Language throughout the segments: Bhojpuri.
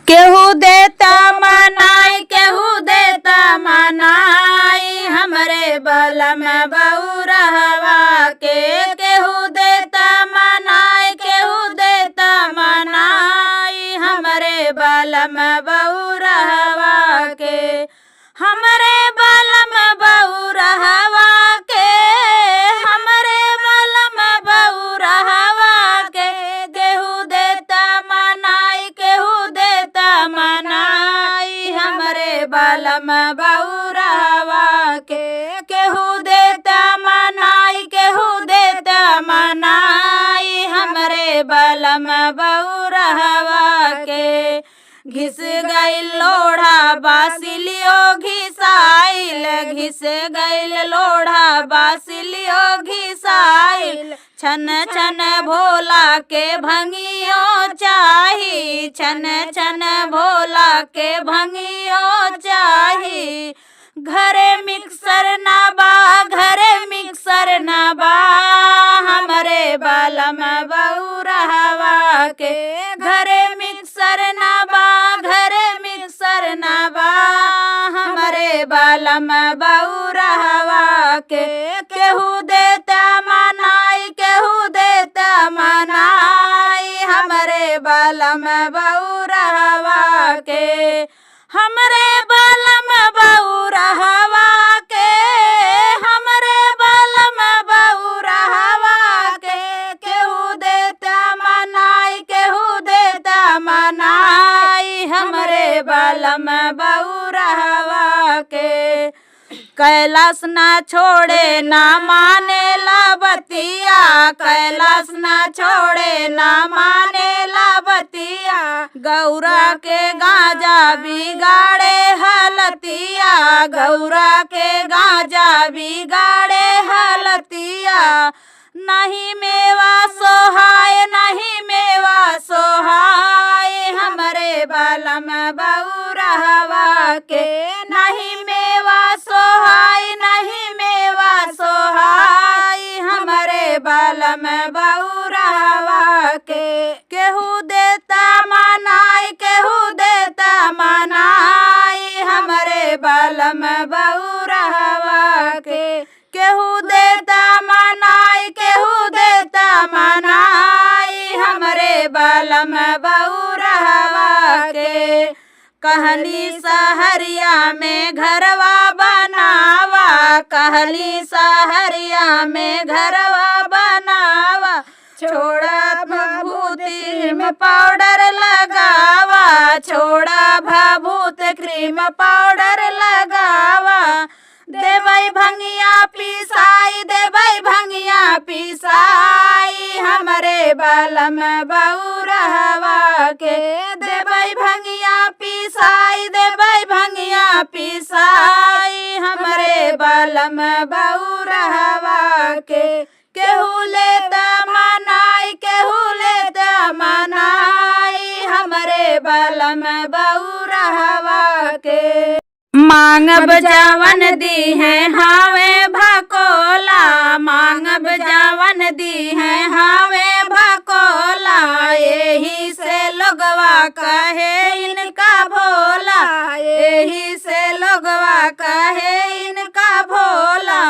केहू देता मनाई केहू देता मनाई हमरे बलम बउरहवा के। केहू देता मनाई केहू देता मनाई हमरे बलम बउरहवा के। हमरे बलम बउरहवा के हमरे बलम बउरहवा के। केहू देता मनाई केहू देता मनाई हमरे बलम बउरहवा के। केहू देता मनाई केहू देता मनाई हमरे बलम बउरहवा के। घिस गइल लोढ़ा बासिलियो घिसाइल घिस गइल लोढ़ा बासिलियो घिसाइल। छन छन भोला के भंगियो चाही छन छन भोला के भंगियो चाही। घरे मिक्सर ना बा घरे मिक्सर ना बा हमरे बलम बउरहवा के। घरे मिक्सर ना बा घरे मिक्सर ना बा हमरे बलम बउरहवा के। केहू देता मनाई केहू देता मनाई हमरे बलम बउरहवा के। हमरे बलम बउरहवा के हमरे बलम बउरहवा के। केहू देता मनाई केहू देता मनाई हमरे बलम बउरहवा के। कैलाश ना छोड़े ना माने ला बतिया कैलाश ना छोड़े ना माने ला बतिया। गौरा के गांजा बिगाड़े हलतिया गौरा के गांजा बिगाड़े हलतिया। नहीं मेवा सोहाय नहीं मेवा सोहाय हमरे बलम बउरहवा के। नहीं मेवा सोहाय नहीं मेवा सोहाय हमरे बलम बउरहवा के। केहू देता मनाई केहू देता मनाई हमरे बलम बउरहवा के। केहू देता मनाई केहू देता मनाई हमरे बलम बउरहवा के। कहली सहरिया में घरवा बनावा कहली सहरिया में घरवा बनावा। छोड़ा भभूति में पाउडर लगावा छोड़ा भभूत क्रीम पाउडर लगावा। देवई भंगिया पिसाई देवई भंगिया पिसाई हमरे बलम बउरहवा के। देवई भंगिया पिसाई देवई भंगिया पिसाई हमरे बलम बउरहवा के। केहू लेता मनाई केहू लेता मनाई हमरे बलम बउरहवा के। मांगब जवन दी है हावे भकोला मांगब जवन दी है हावे भकोला। यही से लोगवा कहे इनका भोला यही से लोगवा कहे इनका भोला।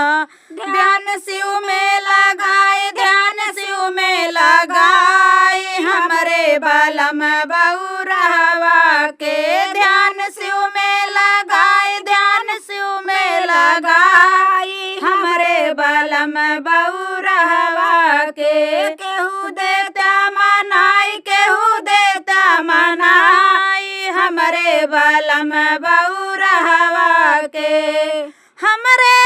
ध्यान शिव में लगाए ध्यान शिव में लगाए हमरे बलम बउरहवा के। ध्यान शिव में लगाए ध्यान शिव में लगाई हमरे बलम बउरहवा के। केहू देता मनाई केहू देता मनाई हमरे बलम बउरहवा के। हमरे